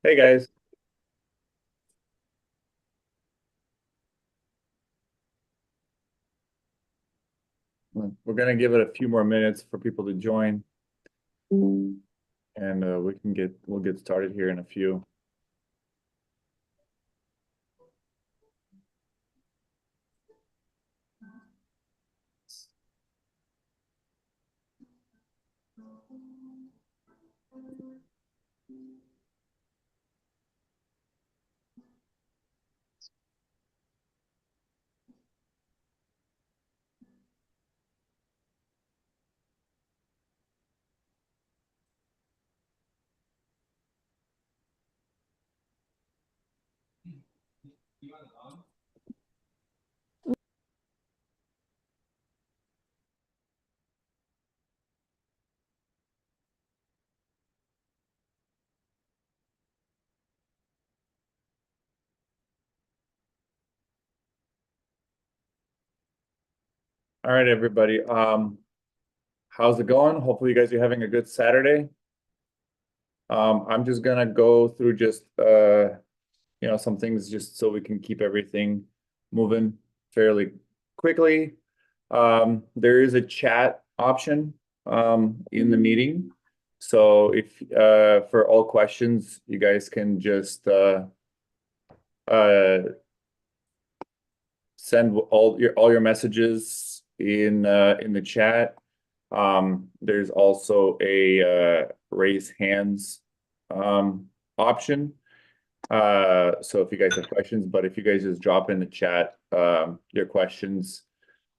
Hey guys, we're gonna give it a few more minutes for people to join, and we'll get started here in a few. All right, everybody. How's it going? Hopefully, you guys are having a good Saturday. I'm just gonna go through just some things just so we can keep everything moving fairly quickly. There is a chat option in the meeting. So if for all questions, you guys can just uh send all your messages in the chat. There's also a raise hands option. So if you guys have questions, but if you guys just drop in the chat your questions,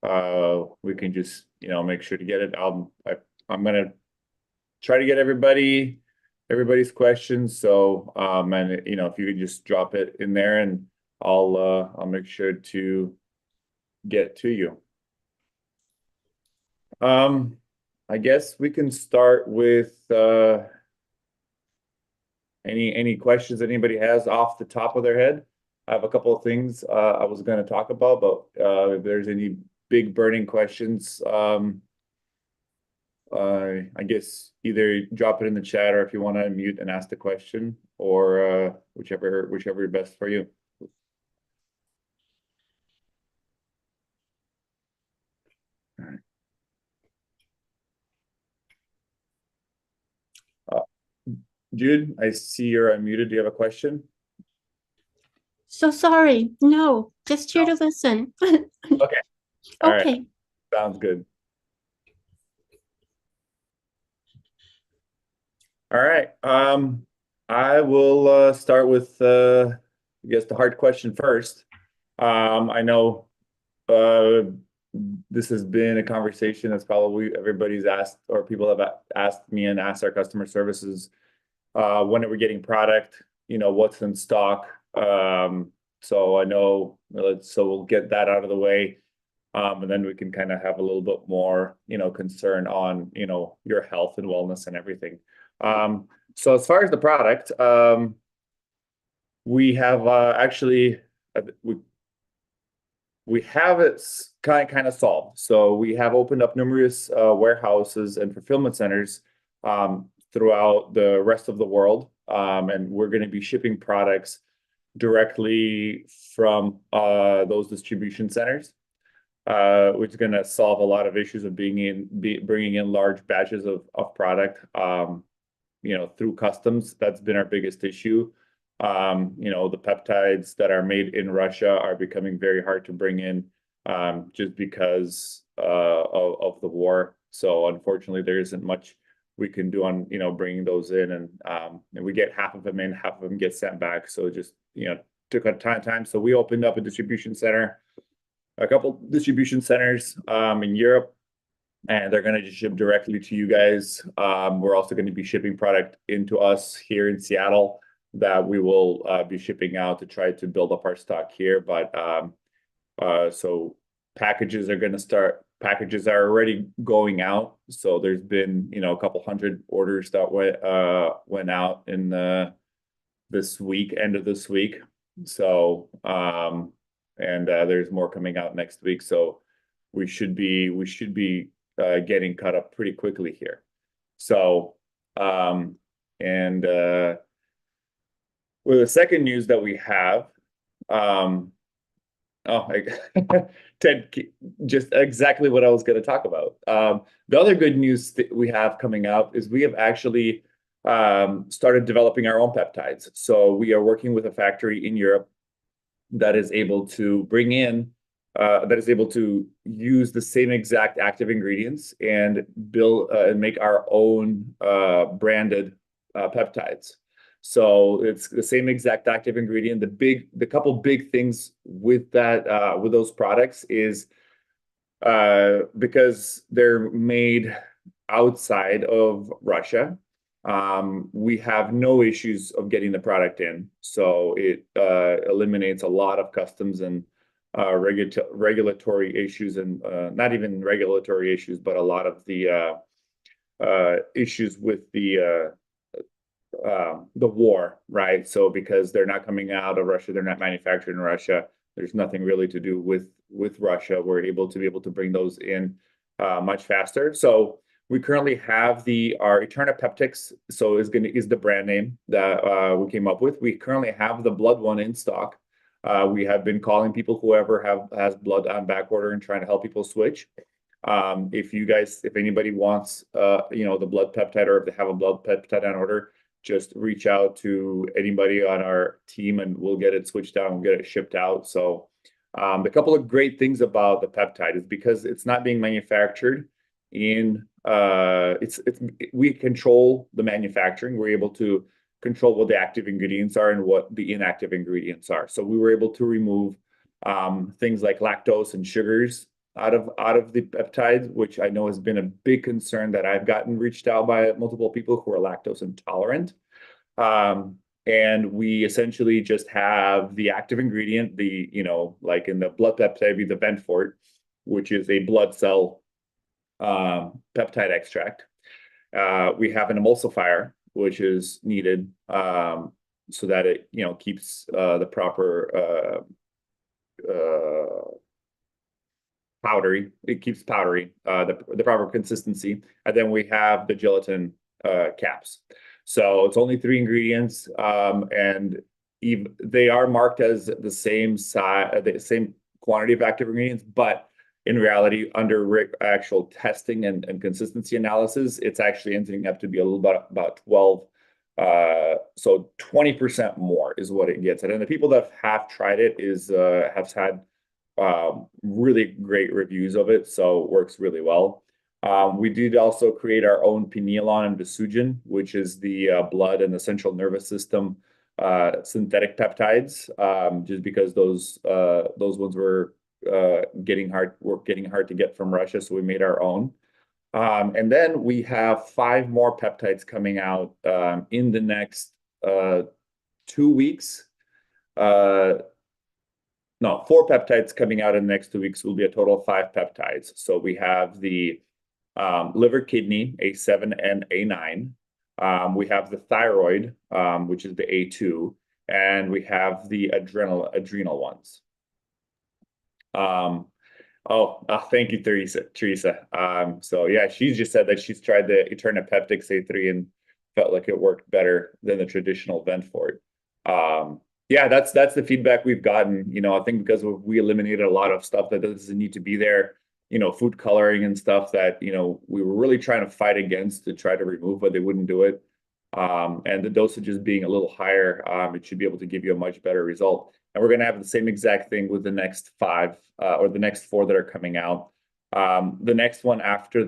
we can just make sure to get it. I'm gonna try to get everybody's questions. So and if you could just drop it in there and I'll make sure to get to you. I guess we can start with any questions that anybody has off the top of their head. I have a couple of things I was going to talk about, but if there's any big burning questions, I guess either drop it in the chat or if you want to unmute and ask the question, or whichever is best for you. All right. Uh, Jude, I see you're unmuted. Do you have a question? So sorry. No, just here No. to listen. Okay. All right. Okay. Sounds good. All right. I will start with I guess the hard question first. I know uh, this has been a conversation that's probably everybody's asked, or people have asked me and asked our customer services when are we getting product, what's in stock. So I know, so we'll get that out of the way. And then we can kind of have a little bit more, concern on, your health and wellness and everything. So as far as the product, we have actually we have it kind of solved. So we have opened up numerous warehouses and fulfillment centers throughout the rest of the world, and we're going to be shipping products directly from those distribution centers, which is going to solve a lot of issues of bringing in large batches of product, through customs. That's been our biggest issue. The peptides that are made in Russia are becoming very hard to bring in, just because of the war. So unfortunately, there isn't much we can do on bringing those in, and we get half of them in, half of them get sent back. So it just took a time. So we opened up a couple distribution centers in Europe, and they're going to just ship directly to you guys. We're also going to be shipping product into us here in Seattle that we will be shipping out to try to build up our stock here. But so packages are already going out. So there's been, a couple hundred orders that went out in this week, end of this week. So and there's more coming out next week. So we should be getting caught up pretty quickly here. So, and Well, the second news that we have, um, oh, Ted, just exactly what I was going to talk about. The other good news that we have coming up is we have actually started developing our own peptides. So we are working with a factory in Europe that is able to that is able to use the same exact active ingredients and build and make our own branded peptides. So it's the same exact active ingredient. The couple big things with that with those products is because they're made outside of Russia. We have no issues of getting the product in, so it eliminates a lot of customs and regulatory issues, and not even regulatory issues, but a lot of the issues with the war, right? So because they're not coming out of Russia, they're not manufactured in Russia. There's nothing really to do with Russia. We're able to bring those in much faster. So we currently have our Eterna Peptix. So is the brand name that we came up with. We currently have the blood one in stock. We have been calling people whoever has blood on back order and trying to help people switch. If anybody wants the blood peptide, or if they have a blood peptide on order, just reach out to anybody on our team and we'll get it switched out and get it shipped out. So a couple of great things about the peptide is because it's not being manufactured in we control the manufacturing. We're able to control what the active ingredients are and what the inactive ingredients are. So we were able to remove things like lactose and sugars out of the peptides, which I know has been a big concern that I've gotten reached out by multiple people who are lactose intolerant. And we essentially just have the active ingredient, like in the blood peptide, the Ventfort, which is a blood cell peptide extract. We have an emulsifier, which is needed so that it keeps the proper powdery. It keeps powdery, the proper consistency. And then we have the gelatin caps. So it's only 3 ingredients, and they are marked as the same size, the same quantity of active ingredients, but in reality, under actual testing and consistency analysis, it's actually ending up to be a little bit about 12. So 20% more is what it gets. And the people that have tried it have had really great reviews of it, so it works really well. We did also create our own Pineolon and Visugen, which is the blood and the central nervous system synthetic peptides, just because those ones were getting hard to get from Russia, so we made our own. And then we have 5 more peptides coming out in the next 2 weeks. No, 4 peptides coming out in the next 2 weeks. Will be a total of 5 peptides. So we have the liver kidney A7 and A9. We have the thyroid, which is the A2, and we have the adrenal ones. Thank you, Teresa. So yeah, she just said that she's tried the Eterna Peptix A3 and felt like it worked better than the traditional Ventfort. Yeah, that's the feedback we've gotten. I think because we eliminated a lot of stuff that doesn't need to be there, food coloring and stuff that, we were really trying to fight against to try to remove, but they wouldn't do it. And the dosages being a little higher, it should be able to give you a much better result. And we're going to have the same exact thing with the next 5 or the next 4 that are coming out. The next one after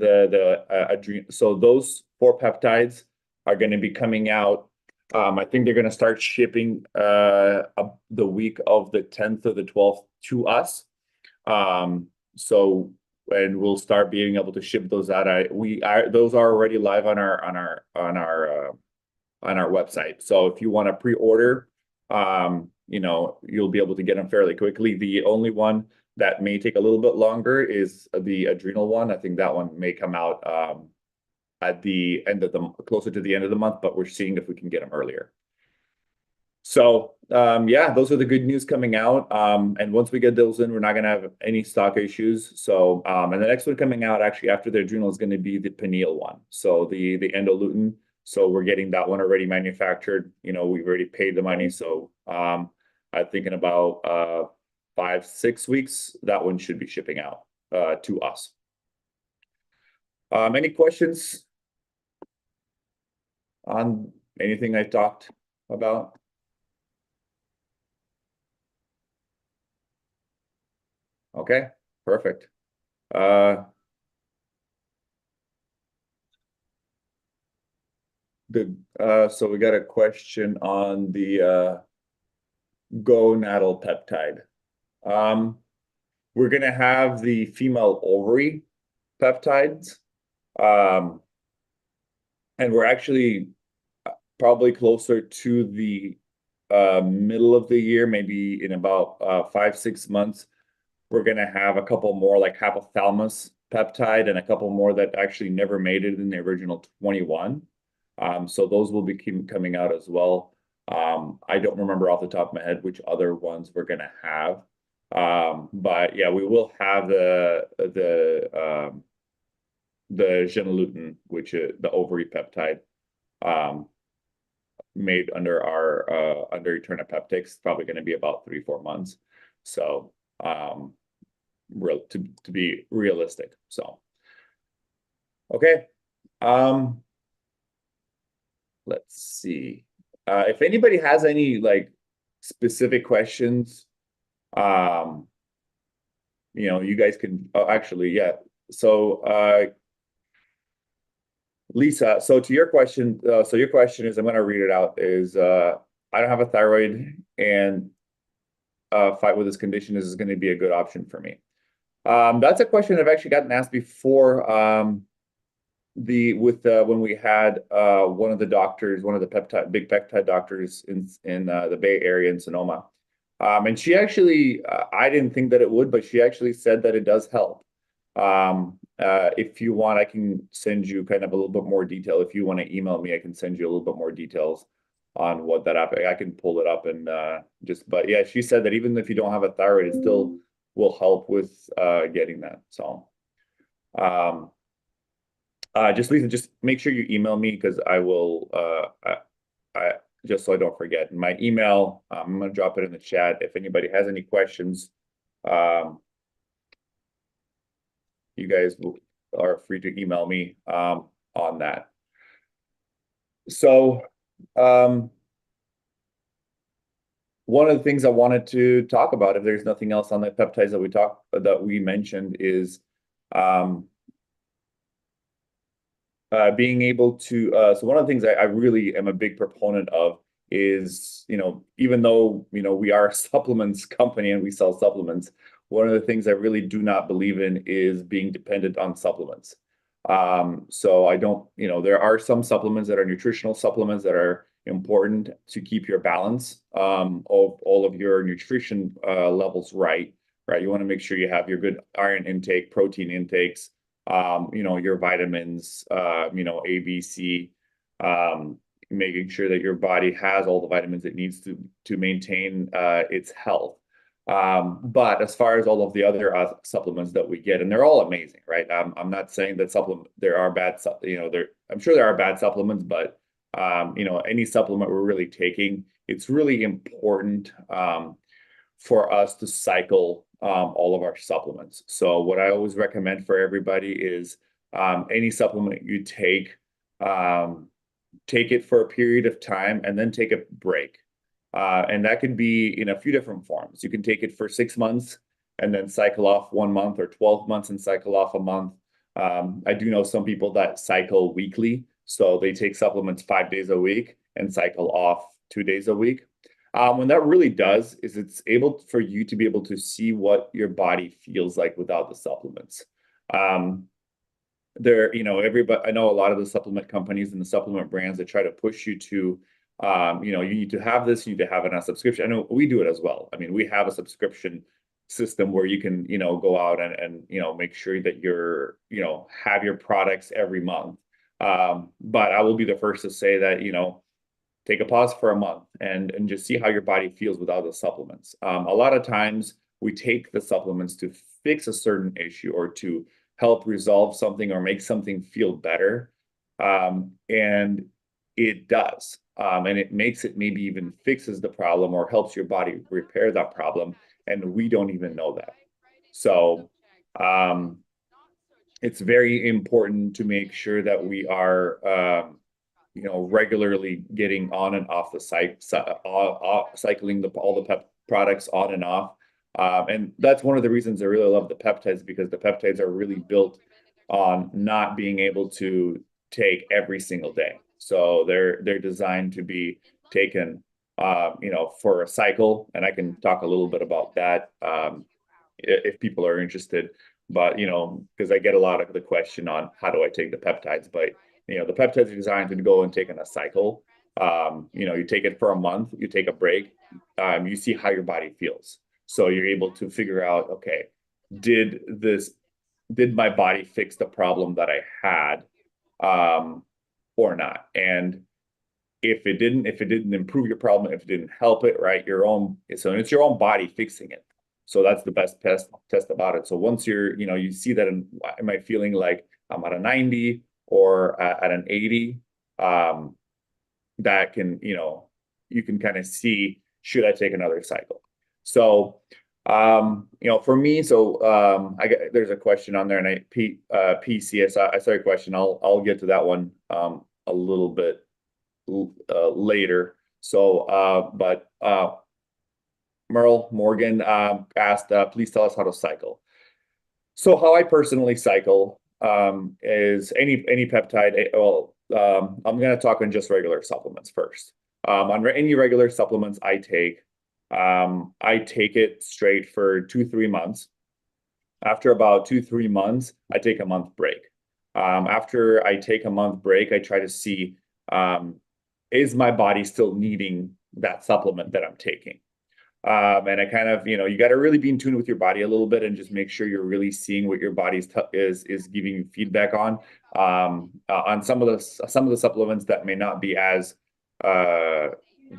so those 4 peptides are going to be coming out. I think they're going to start shipping the week of the 10th or the 12th to us. And we'll start being able to ship those out. Those are already live on our website. So if you want to pre-order, you'll be able to get them fairly quickly. The only one that may take a little bit longer is the adrenal one. I think that one may come out at the end of closer to the end of the month, but we're seeing if we can get them earlier. So yeah, those are the good news coming out. And once we get those in, we're not going to have any stock issues. So and the next one coming out actually after the adrenal is going to be the pineal one. So the endolutin So we're getting that one already manufactured. You know, we've already paid the money. So I'm thinking about 5-6 weeks, that one should be shipping out to us. Any questions on anything I talked about? Okay, perfect. So we got a question on the gonadal peptide. We're gonna have the female ovary peptides. And we're actually probably closer to the middle of the year, maybe in about 5-6 months. We're gonna have a couple more like hypothalamus peptide and a couple more that actually never made it in the original 21. So those will be coming out as well. I don't remember off the top of my head which other ones we're gonna have. But yeah, we will have the Genolutin, which is the ovary peptide, made under our under Eterna Peptics, probably going to be about 3-4 months. So to be realistic. So okay. Let's see. If anybody has any like specific questions, you know, you guys can actually, yeah. So Lisa, so to your question, so your question is, I'm going to read it out, is I don't have a thyroid, and fight with this condition is going to be a good option for me. That's a question I've actually gotten asked before. When we had one of the doctors, one of the big peptide doctors in the Bay Area in Sonoma, and she actually, I didn't think that it would, but she actually said that it does help. If you want, I can send you kind of a little bit more detail. If you want to email me, I can send you a little bit more details on what that app. I can pull it up and but yeah, she said that even if you don't have a thyroid, it still will help with getting that. So just Lisa, just make sure you email me, because I will I just so I don't forget. My email, I'm gonna drop it in the chat. If anybody has any questions, you guys are free to email me on that. So one of the things I wanted to talk about, if there's nothing else on the peptides that we mentioned, is being able to so one of the things I really am a big proponent of is, you know, even though, you know, we are a supplements company and we sell supplements, one of the things I really do not believe in is being dependent on supplements. So I don't, you know, there are some supplements that are nutritional supplements that are important to keep your balance of all of your nutrition levels right. You want to make sure you have your good iron intake, protein intakes, you know, your vitamins, you know, A, B, C, making sure that your body has all the vitamins it needs to maintain its health. But as far as all of the other supplements that we get, and they're all amazing, right? I'm not saying that there are bad, you know, I'm sure there are bad supplements, but you know, any supplement we're really taking, it's really important for us to cycle all of our supplements. So what I always recommend for everybody is any supplement you take it for a period of time and then take a break. And that can be in a few different forms. You can take it for 6 months and then cycle off 1 month, or 12 months and cycle off a month. I do know some people that cycle weekly. So they take supplements 5 days a week and cycle off 2 days a week. When that really does is it's able for you to be able to see what your body feels like without the supplements. You know, I know a lot of the supplement companies and the supplement brands that try to push you to, you know, you need to have this, you need to have it on a subscription. I know we do it as well. I mean, we have a subscription system where you can, you know, go out and you know, make sure that you're, you know, have your products every month. But I will be the first to say that, you know, take a pause for a month and just see how your body feels without the supplements. A lot of times we take the supplements to fix a certain issue or to help resolve something or make something feel better. And it does. And it makes it maybe even fixes the problem or helps your body repair that problem. And we don't even know that. So it's very important to make sure that we are, regularly getting on and off the site, cycling all the pep products on and off. And that's one of the reasons I really love the peptides, because the peptides are really built on not being able to take every single day. So they're designed to be taken, for a cycle. And I can talk a little bit about that if people are interested. But because I get a lot of the question on how do I take the peptides, but the peptides are designed to go and take in a cycle. You take it for a month, you take a break, you see how your body feels. So you're able to figure out, okay, did my body fix the problem that I had, or not? And if it didn't improve your problem, if it didn't help it, right, so it's your own body fixing it. So that's the best test about it. So once you see that, am I feeling like I'm at a 90 or at an 80, that can, you can kind of see, should I take another cycle? So, for me, there's a question on there, and PCS, I saw a question. I'll get to that one, a little bit later. So, but Merle Morgan asked, please tell us how to cycle. So how I personally cycle is any peptide. I'm going to talk on just regular supplements first. On any regular supplements I take it straight for 2-3 months. After about 2-3 months, I take a month break. After I take a month break, I try to see, is my body still needing that supplement that I'm taking? And I kind of, you got to really be in tune with your body a little bit and just make sure you're really seeing what your body is giving you feedback on some of the supplements that may not be as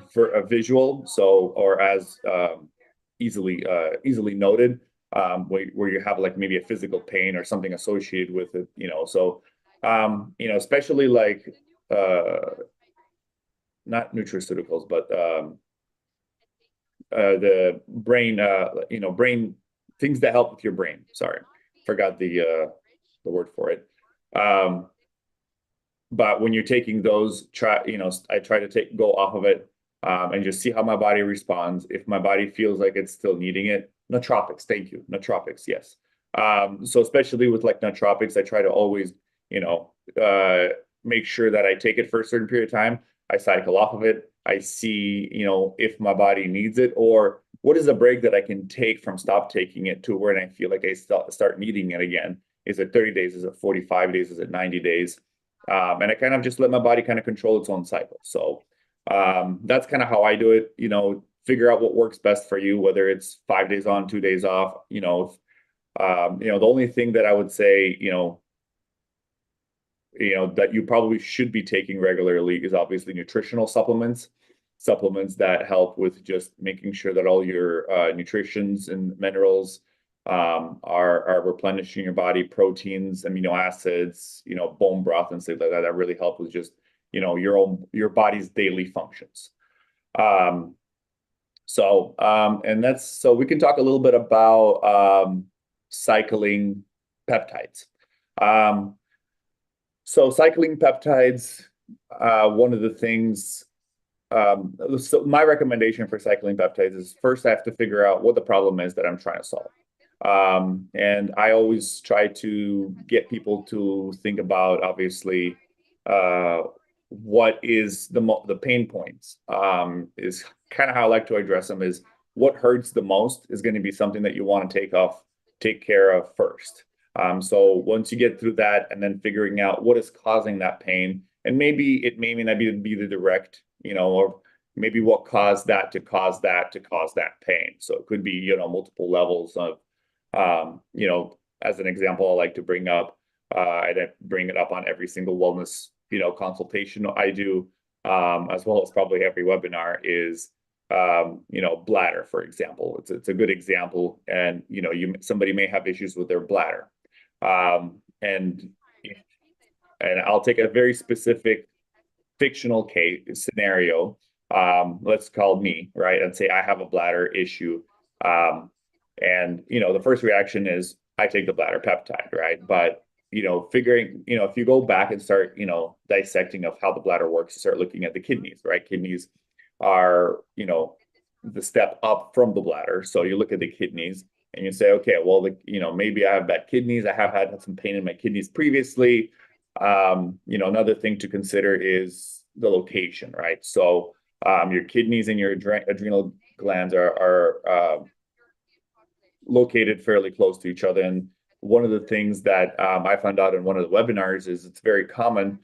for a visual, or as easily noted, where you have like maybe a physical pain or something associated with it, so especially like not nutraceuticals, but the brain, brain things that help with your brain. Sorry, forgot the word for it. But when you're taking those, I try to go off of it and just see how my body responds. If my body feels like it's still needing it, nootropics. Thank you, nootropics. Yes. So especially with like nootropics, I try to always, make sure that I take it for a certain period of time. I cycle off of it. I see, if my body needs it, or what is a break that I can take from stop taking it to when I feel like I start needing it again. Is it 30 days? Is it 45 days? Is it 90 days? And I kind of just let my body kind of control its own cycle. So that's kind of how I do it, figure out what works best for you, whether it's 5 days on, 2 days off, the only thing that I would say, that you probably should be taking regularly is obviously nutritional supplements that help with just making sure that all your nutritions and minerals are replenishing your body, proteins, amino acids, bone broth and stuff like that really help with just, your body's daily functions. So we can talk a little bit about cycling peptides. So cycling peptides, one of the things, so my recommendation for cycling peptides is first I have to figure out what the problem is that I'm trying to solve. And I always try to get people to think about, obviously, what is the pain points, is kind of how I like to address them. Is what hurts the most is going to be something that you want to take care of first. So once you get through that, and then figuring out what is causing that pain, and maybe it may not be the direct, or maybe what caused that to cause that pain. So it could be, multiple levels of, as an example, I like to bring up, I bring it up on every single wellness, consultation I do, as well as probably every webinar is, bladder, for example. It's a good example. And, somebody may have issues with their bladder. And I'll take a very specific fictional case scenario, let's call me, right, and say I have a bladder issue. And the first reaction is I take the bladder peptide, right? But figuring, if you go back and start, dissecting of how the bladder works, start looking at the kidneys, right? Kidneys are, the step up from the bladder. So you look at the kidneys and you say, okay, well, maybe I have bad kidneys. I have had some pain in my kidneys previously. Another thing to consider is the location, right? So your kidneys and your adrenal glands are located fairly close to each other. And one of the things that I found out in one of the webinars is it's very common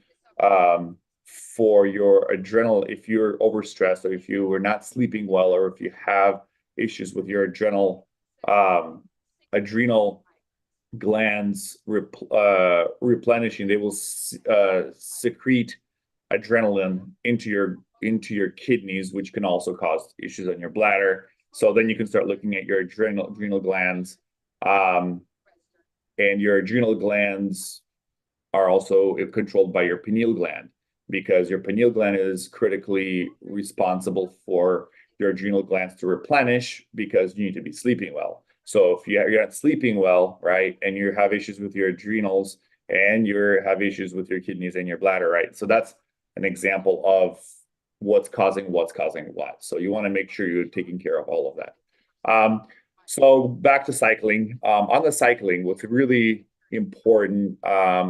for your adrenal, if you're overstressed, or if you were not sleeping well, or if you have issues with your adrenal glands replenishing, they will secrete adrenaline into your kidneys, which can also cause issues on your bladder. So then you can start looking at your adrenal glands, and your adrenal glands are also controlled by your pineal gland, because your pineal gland is critically responsible for your adrenal glands to replenish, because you need to be sleeping well. So if you're not sleeping well, right, and you have issues with your adrenals, and you have issues with your kidneys and your bladder, right? So that's an example of what's causing what. So you want to make sure you're taking care of all of that. So back to cycling. On the cycling, what's really important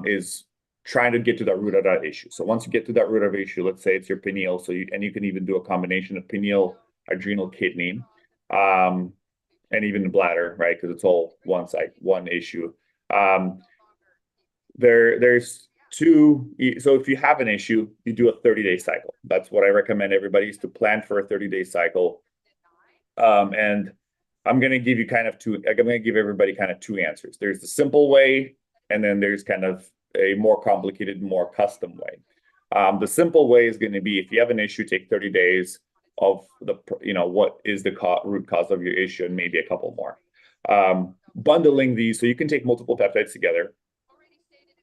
is trying to get to the root of that issue. So once you get to that root of issue, let's say it's your pineal, you can even do a combination of pineal, adrenal, kidney, and even the bladder, right? Because it's all one issue. There's two. So if you have an issue, you do a 30-day cycle. That's what I recommend everybody, is to plan for a 30-day cycle. And I'm going to give you I'm going to give everybody kind of two answers. There's the simple way, and then there's kind of a more complicated, more custom way. The simple way is going to be, if you have an issue, take 30 days of what is the root cause of your issue, and maybe a couple more. Bundling these, so you can take multiple peptides together.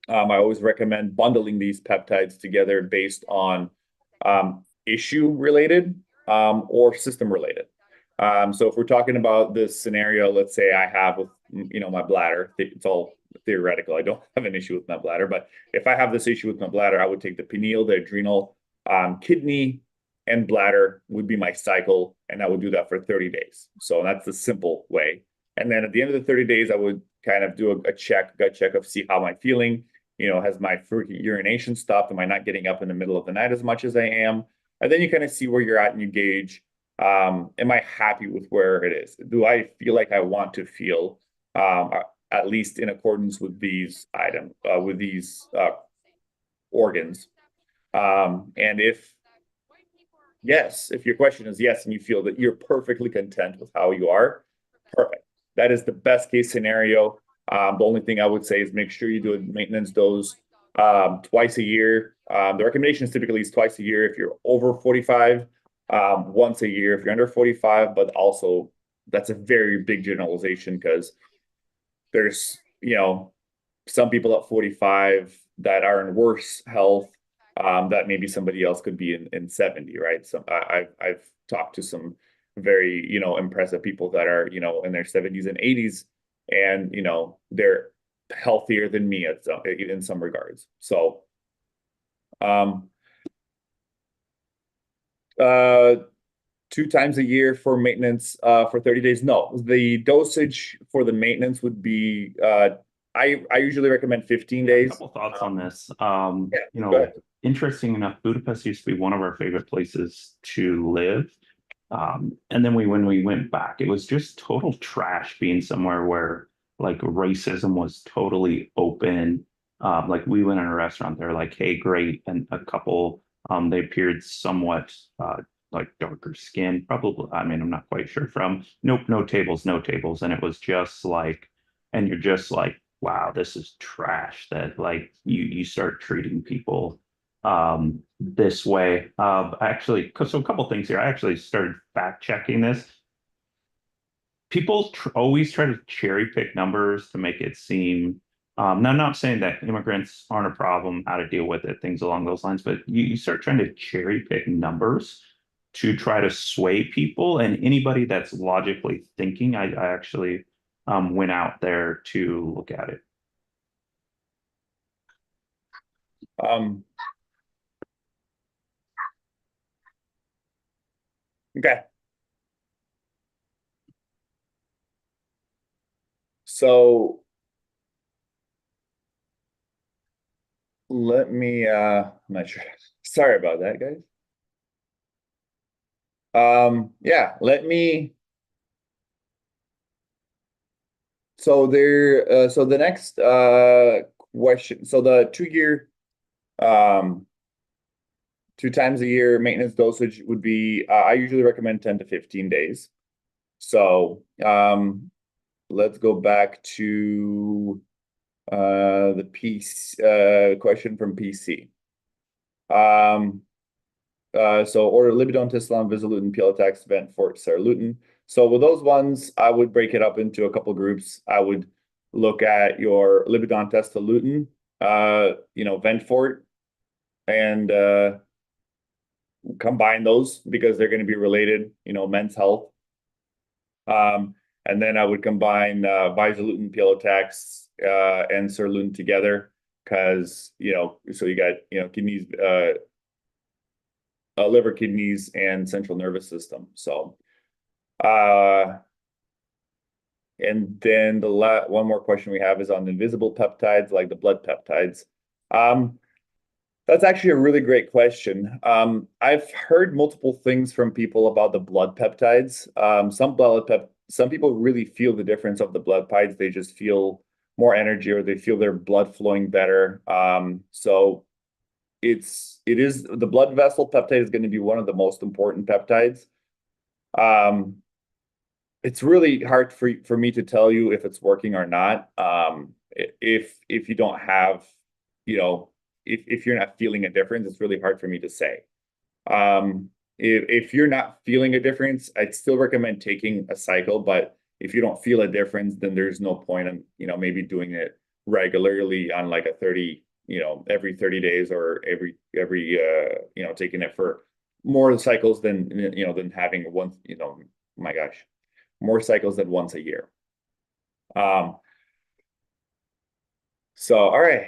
I always recommend bundling these peptides together based on issue related or system related. So if we're talking about this scenario, let's say I have with my bladder, it's all theoretical. I don't have an issue with my bladder, but if I have this issue with my bladder, I would take the pineal, the adrenal, kidney, and bladder would be my cycle, and I would do that for 30 days. So that's the simple way. And then at the end of the 30 days, I would kind of do a gut check of see how I'm feeling. Has my urination stopped? Am I not getting up in the middle of the night as much as I am? And then you kind of see where you're at, and you gauge, am I happy with where it is? Do I feel like I want to feel, at least in accordance with these organs? And if your question is yes, and you feel that you're perfectly content with how you are, perfect. That is the best case scenario. The only thing I would say is make sure you do a maintenance dose twice a year. The recommendation is typically twice a year if you're over 45, once a year if you're under 45, but also that's a very big generalization, because there's some people at 45 that are in worse health that maybe somebody else could be in 70, right? So I've talked to some very impressive people that are in their 70s and 80s, and they're healthier than me in some regards. So 2 times a year for maintenance for 30 days. No, the dosage for the maintenance would be I usually recommend 15 days. A couple thoughts on this. Go ahead. Interesting enough, Budapest used to be one of our favorite places to live. And then when we went back, it was just total trash being somewhere where like racism was totally open. Like we went in a restaurant, they're like, hey, great. And a couple, they appeared somewhat like darker skin, probably. I mean, I'm not quite sure from. Nope, no tables. And it was just like, and you're just like, wow, this is trash. That like you start treating people this way. Actually, so a couple things here. I actually started fact checking this. People always try to cherry pick numbers to make it seem Now, I'm not saying that immigrants aren't a problem, how to deal with it, things along those lines, but you start trying to cherry pick numbers to try to sway people. And anybody that's logically thinking, I actually went out there to look at it. Okay. So let me, I'm not sure. Sorry about that, guys. Yeah, let me. So so the next question, so the 2 year, 2 times a year maintenance dosage would be, I usually recommend 10 to 15 days. So let's go back to the PC question from PC. So order Libidone, Tislam, Visalutin, Pilotax, Ventfort, Seralutin. So with those ones, I would break it up into a couple groups. I would look at your Libidone, Testalutin, Ventfort, and combine those because they're going to be related, men's health. And then I would combine Visalutin, Pilotax, and Seralutin together because, so you got, kidneys, liver, kidneys, and central nervous system. So, and then one more question we have is on invisible peptides, like the blood peptides. That's actually a really great question. I've heard multiple things from people about the blood peptides. Some people really feel the difference of the blood peptides. They just feel more energy or they feel their blood flowing better. So it is the blood vessel peptide is going to be one of the most important peptides. It's really hard for me to tell you if it's working or not. If you don't have, if you're not feeling a difference, it's really hard for me to say. If you're not feeling a difference, I'd still recommend taking a cycle, but if you don't feel a difference, then there's no point in, maybe doing it regularly on like a 30, every 30 days or every taking it for more cycles than having one, my gosh, more cycles than once a year. So, all right.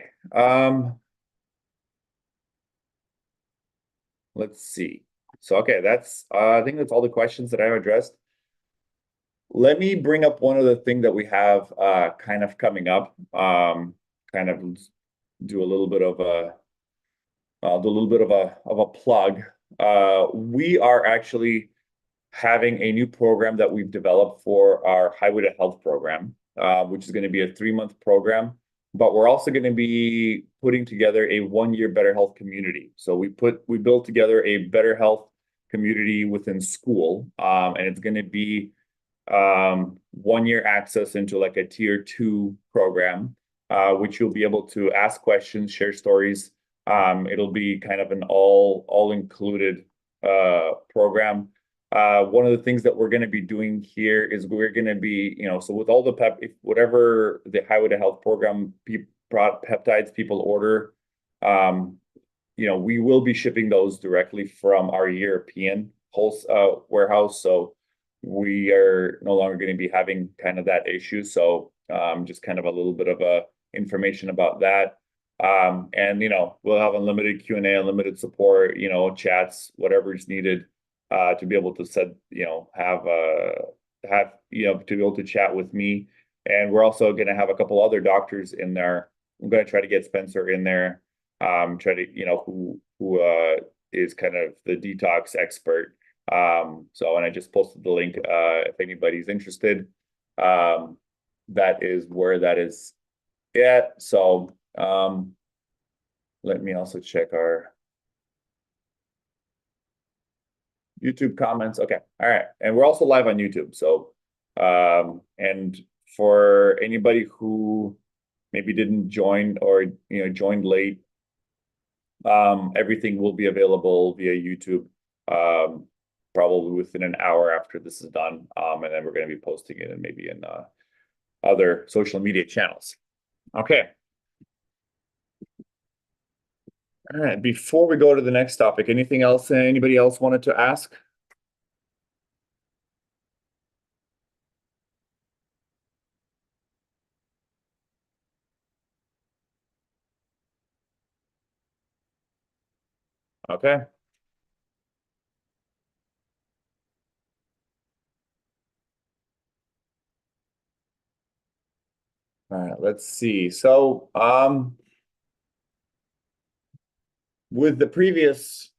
Let's see. So, okay, I think that's all the questions that I've addressed. Let me bring up one other thing that we have kind of coming up. Kind of do a little bit of a plug. We are actually having a new program that we've developed for our Highway to Health program, which is going to be a 3-month program. But we're also going to be putting together a 1-year Better Health community. So we built together a Better Health community within school, and it's going to be 1-year access into like a tier 2 program, which you'll be able to ask questions, share stories. It'll be kind of an all-included program. One of the things that we're going to be doing here is we're going to be, so with all the whatever the Highway to Health program peptides people order, we will be shipping those directly from our European warehouse. So we are no longer going to be having kind of that issue. So just kind of a little bit of information about that. And we'll have unlimited Q&A, unlimited support, chats, whatever is needed. To be able to to be able to chat with me. And we're also going to have a couple other doctors in there. I'm going to try to get Spencer in there, try to, who is kind of the detox expert. And I just posted the link, if anybody's interested. That is where that is at. So, let me also check our YouTube comments. Okay. All right. And we're also live on YouTube. So, and for anybody who maybe didn't join or, joined late, everything will be available via YouTube, probably within an hour after this is done. And then we're going to be posting it and maybe in, other social media channels. Okay. All right, before we go to the next topic, anything else anybody else wanted to ask? Okay. All right, let's see. So, with the previous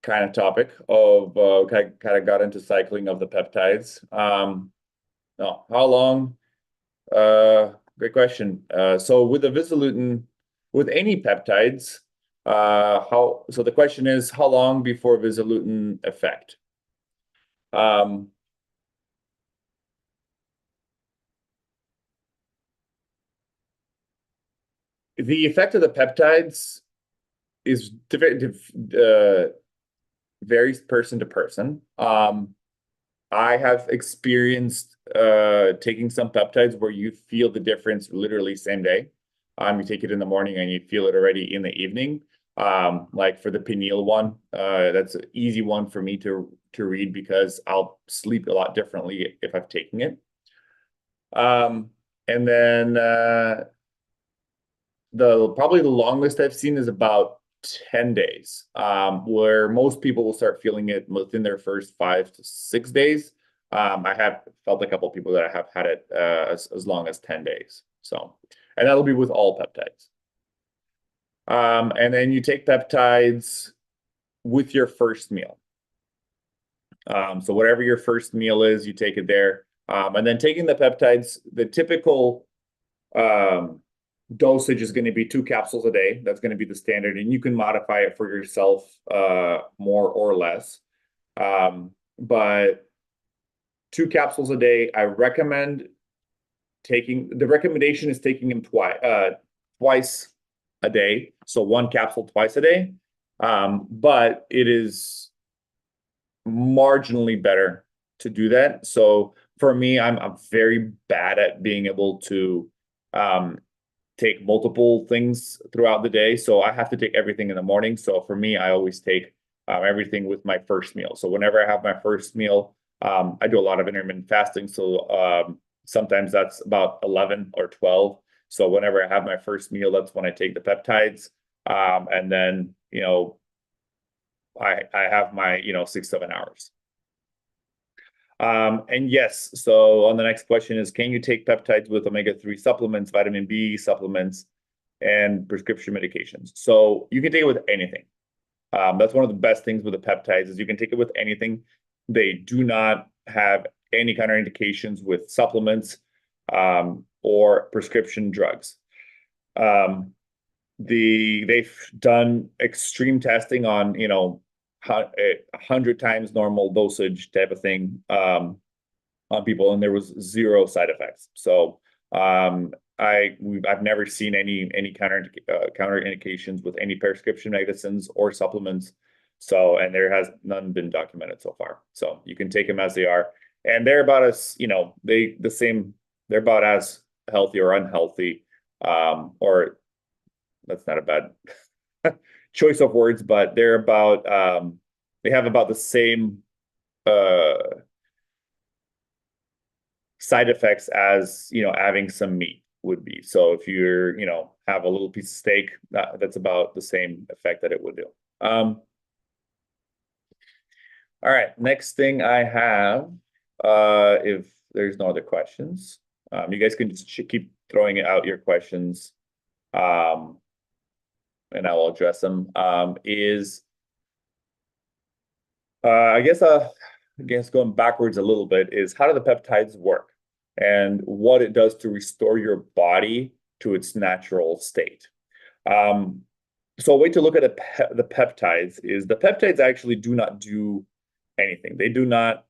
kind of topic of kind of got into cycling of the peptides. No, how long? Great question. So with the Vizolutin, with any peptides, so the question is how long before Vizolutin effect? Um, the effect of the peptides is varies person to person. I have experienced taking some peptides where you feel the difference literally same day. You take it in the morning and you feel it already in the evening. Like for the pineal one, that's an easy one for me to read because I'll sleep a lot differently if I've taken it. And then probably the longest I've seen is about 10 days, where most people will start feeling it within their first 5 to 6 days. I have felt a couple of people that have had it as long as 10 days. So, and that'll be with all peptides. And then you take peptides with your first meal. So whatever your first meal is, you take it there. And then taking the peptides, the typical dosage is going to be 2 capsules a day. That's going to be the standard, and you can modify it for yourself more or less. But 2 capsules a day, I recommend taking. The recommendation is taking them twice a day, so 1 capsule twice a day. But it is marginally better to do that. So for me, I'm very bad at being able to take multiple things throughout the day. So I have to take everything in the morning. So for me, I always take everything with my first meal. So whenever I have my first meal, I do a lot of intermittent fasting. So sometimes that's about 11 or 12. So whenever I have my first meal, that's when I take the peptides. And then, I have my, 6, 7 hours. And yes, so on the next question is, can you take peptides with omega-3 supplements, vitamin B supplements, and prescription medications? So you can take it with anything. That's one of the best things with the peptides is you can take it with anything. They do not have any contraindications with supplements or prescription drugs. They've done extreme testing on 100 times normal dosage type of thing on people, and there was 0 side effects. So I've never seen any counterindications with any prescription medicines or supplements. So, and there has none been documented so far. So you can take them as they are, and they're about as they're about as healthy or unhealthy, or that's not a bad choice of words, but they're about they have about the same side effects as having some meat would be. So if you're have a little piece of steak, that's about the same effect that it would do. All right, next thing I have, if there's no other questions, you guys can just keep throwing out your questions, and I will address them. I guess going backwards a little bit is, how do the peptides work and what it does to restore your body to its natural state? So a way to look at the peptides is the peptides actually do not do anything. They do not,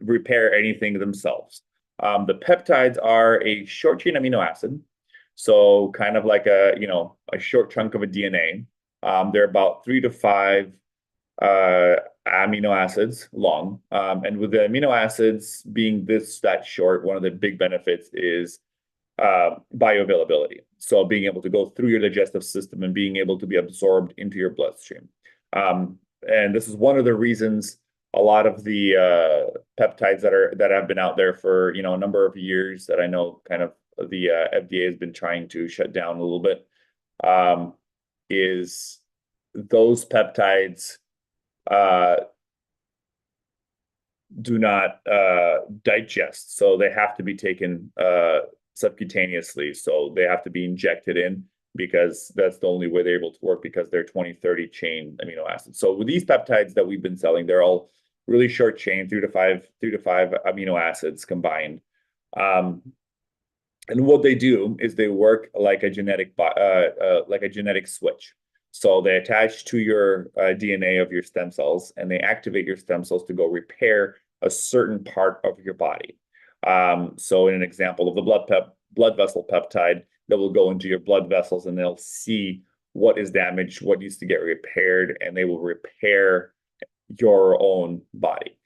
repair anything themselves. The peptides are a short chain amino acid, so kind of like a short chunk of a DNA. They're about 3 to 5 amino acids long. And with the amino acids being that short, one of the big benefits is bioavailability. So being able to go through your digestive system and being able to be absorbed into your bloodstream. And this is one of the reasons a lot of the peptides that have been out there for a number of years that I know kind of the FDA has been trying to shut down a little bit, is those peptides do not digest, so they have to be taken subcutaneously. So they have to be injected in because that's the only way they're able to work, because they're 20-30 chain amino acids. So with these peptides that we've been selling, they're all really short chain, 3 to 5 amino acids combined. And what they do is they work like a genetic switch. So they attach to your DNA of your stem cells, and they activate your stem cells to go repair a certain part of your body. So in an example of the blood vessel peptide, that will go into your blood vessels, and they'll see what is damaged, what needs to get repaired, and they will repair your own body.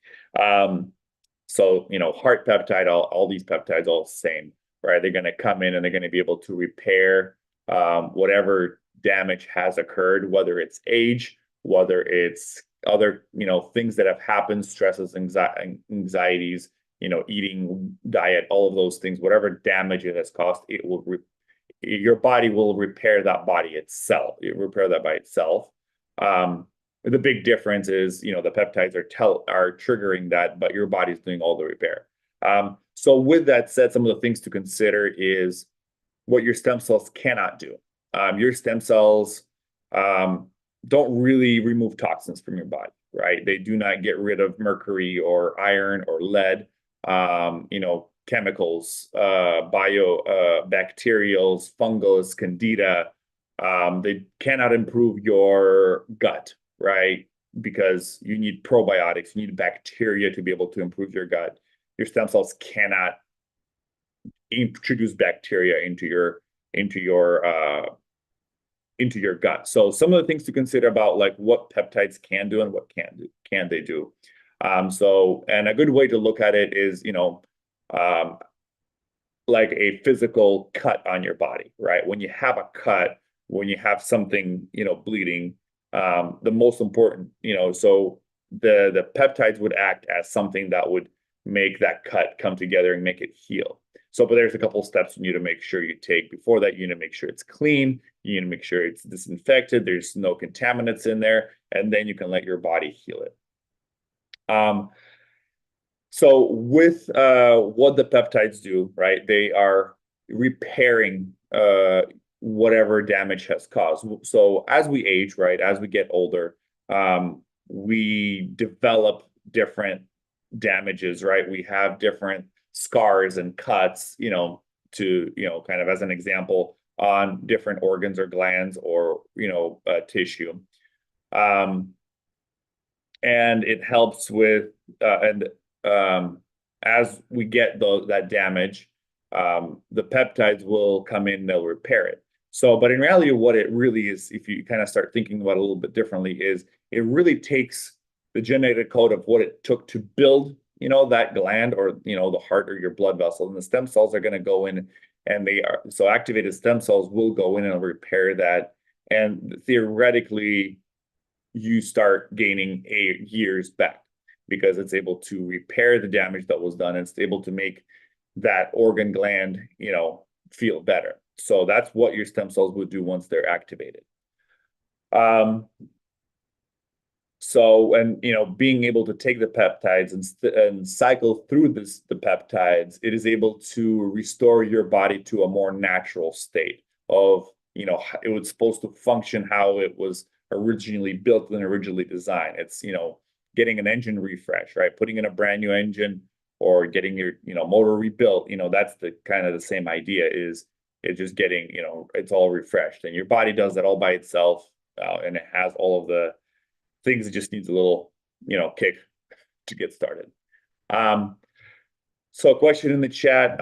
So heart peptide, all these peptides, all the same, right? They're going to come in and they're going to be able to repair whatever damage has occurred, whether it's age, whether it's other things that have happened, stresses, anxieties, eating, diet, all of those things, whatever damage it has caused, your body will repair that body itself. The big difference is, the peptides are triggering that, but your body's doing all the repair. So with that said, some of the things to consider is what your stem cells cannot do. Your stem cells don't really remove toxins from your body, right? They do not get rid of mercury or iron or lead, chemicals, bacterials, fungus, candida. They cannot improve your gut, right? Because you need probiotics, you need bacteria to be able to improve your gut. Your stem cells cannot introduce bacteria into your gut. So some of the things to consider about like what peptides can do and what can they do. And a good way to look at it is, like a physical cut on your body, right? When you have a cut, when you have something, bleeding, the most important, so the peptides would act as something that would make that cut come together and make it heal. So, but there's a couple steps you need to make sure you take before that. You need to make sure it's clean. You need to make sure it's disinfected. There's no contaminants in there, and then you can let your body heal it. So with what the peptides do, right? They are repairing whatever damage has caused. So as we age, right, as we get older, we develop different damages, right? We have different scars and cuts, to, kind of as an example, on different organs or glands or, tissue. And it helps with, as we get that damage, the peptides will come in, they'll repair it. So, but in reality, what it really is, if you kind of start thinking about it a little bit differently, is it really takes the genetic code of what it took to build, that gland or, the heart or your blood vessel. And the stem cells are going to go in, and so activated stem cells will go in and repair that. And theoretically, you start gaining years back because it's able to repair the damage that was done. And it's able to make that organ gland, feel better. So that's what your stem cells would do once they're activated. So, and, being able to take the peptides and cycle through the peptides, it is able to restore your body to a more natural state of, it was supposed to function how it was originally built and originally designed. It's, getting an engine refresh, right? Putting in a brand new engine or getting your, motor rebuilt, that's the kind of the same idea. It's just getting, it's all refreshed, and your body does that all by itself. And it has all of the things. It just needs a little, kick to get started. So a question in the chat,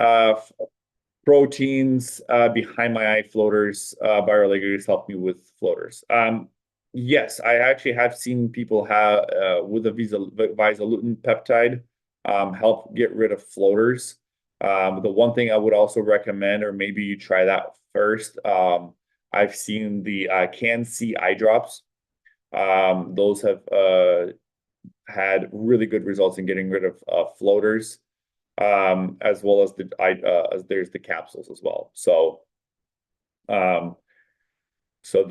proteins behind my eye floaters, bioregulators help me with floaters. Yes, I actually have seen people have with a Visalutin peptide help get rid of floaters. The one thing I would also recommend, or maybe you try that first, I've seen the Can-C eye drops. Those have had really good results in getting rid of floaters, as well as as there's the capsules as well. So, so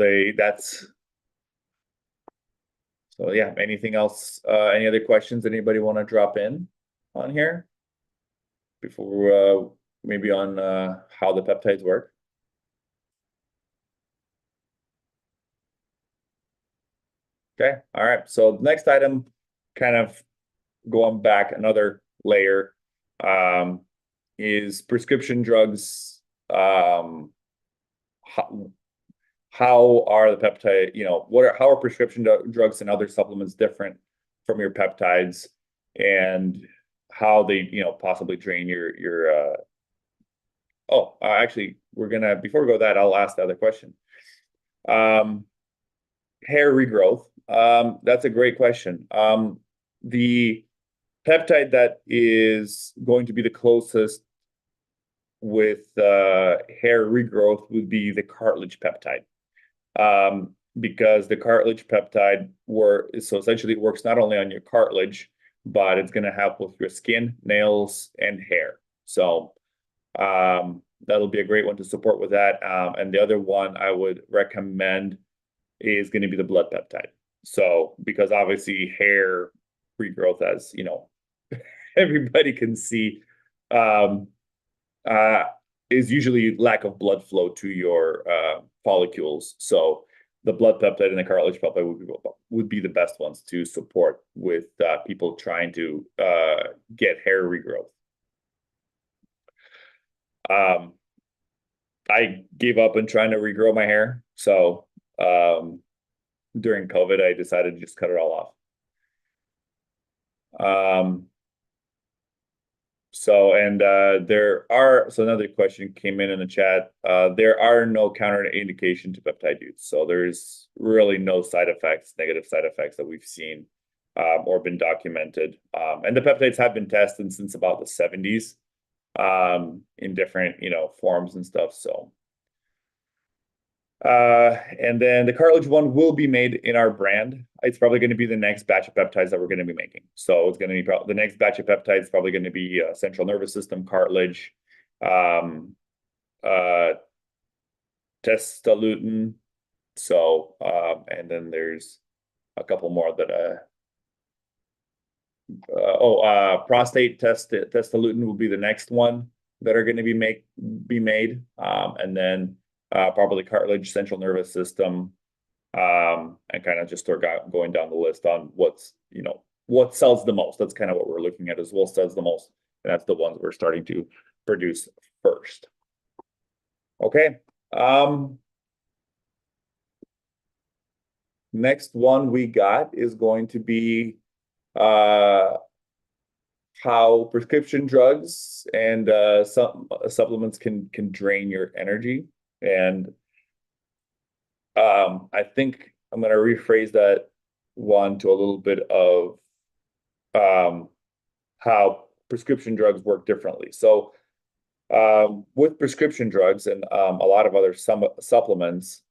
yeah. Anything else? Any other questions? Anybody want to drop in on here before maybe on how the peptides work? Okay, all right. So next item, kind of going back another layer, is prescription drugs. How are the peptide, how are prescription drugs and other supplements different from your peptides, and how they, possibly drain your actually, before we go that, I'll ask the other question. Hair regrowth. That's a great question. The peptide that is going to be the closest with hair regrowth would be the cartilage peptide. Because the cartilage peptide essentially it works not only on your cartilage, but it's going to help with your skin, nails, and hair. So that'll be a great one to support with that. And the other one I would recommend is going to be the blood peptide. So because obviously hair regrowth, as everybody can see, is usually lack of blood flow to your follicles. So the blood peptide and the cartilage peptide would be the best ones to support with people trying to get hair regrowth. I gave up on trying to regrow my hair. So during COVID, I decided to just cut it all off. So another question came in the chat. There are no counterindication to peptide use. So there's really no negative side effects that we've seen or been documented. And the peptides have been tested since about the 70s in different, forms and stuff. So and then the cartilage one will be made in our brand. It's probably going to be the next batch of peptides that we're going to be making. So it's going to be the next batch of peptides probably going to be central nervous system, cartilage, testosterone. So and then there's a couple more that prostate testosterone will be the next one that are going to be made, and then probably cartilage, central nervous system, and kind of just start going down the list on what sells the most. That's kind of what we're looking at, as what sells the most, and that's the ones we're starting to produce first. Okay. Next one we got is going to be how prescription drugs and some supplements can drain your energy. And I think I'm going to rephrase that one to a little bit of how prescription drugs work differently. So with prescription drugs and a lot of other supplements,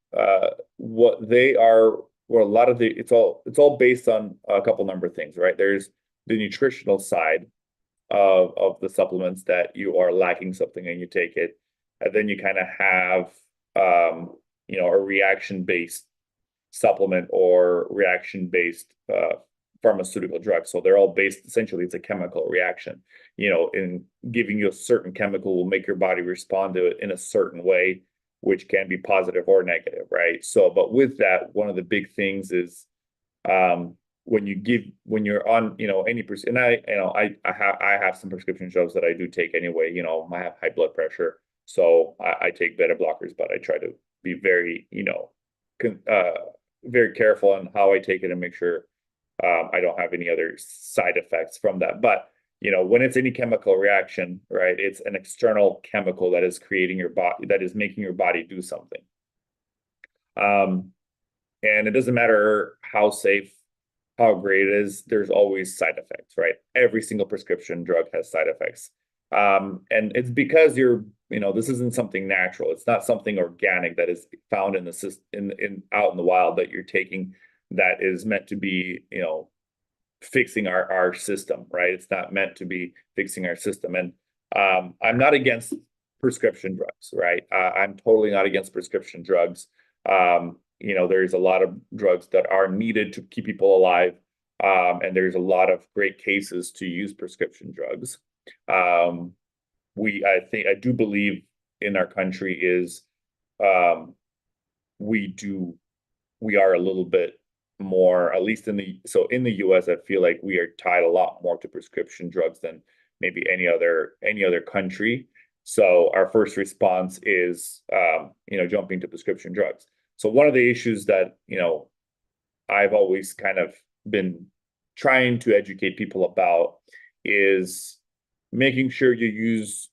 what they are, well, a lot of it's all based on a couple number of things, right? There's the nutritional side of the supplements that you are lacking something and you take it, and then you kind of have a reaction-based supplement or reaction-based pharmaceutical drug. So they're all based, essentially, it's a chemical reaction. In giving you a certain chemical will make your body respond to it in a certain way, which can be positive or negative, right? So, but with that, one of the big things is when you're on, any and I have some prescription drugs that I do take anyway. I have high blood pressure, so I take beta blockers, but I try to be very, very careful on how I take it and make sure I don't have any other side effects from that. But when it's any chemical reaction, right, it's an external chemical that is creating your body, that is making your body do something. And it doesn't matter how safe, how great it is, there's always side effects, right? Every single prescription drug has side effects. And it's because this isn't something natural. It's not something organic that is found in the system in out in the wild that you're taking that is meant to be, fixing our system, right? It's not meant to be fixing our system. And I'm not against prescription drugs, right? I'm totally not against prescription drugs. There's a lot of drugs that are needed to keep people alive. And there's a lot of great cases to use prescription drugs. I do believe in our country is, we are a little bit more, at least in the US, I feel like we are tied a lot more to prescription drugs than maybe any other country. So our first response is, jumping to prescription drugs. So one of the issues that, I've always kind of been trying to educate people about is making sure you use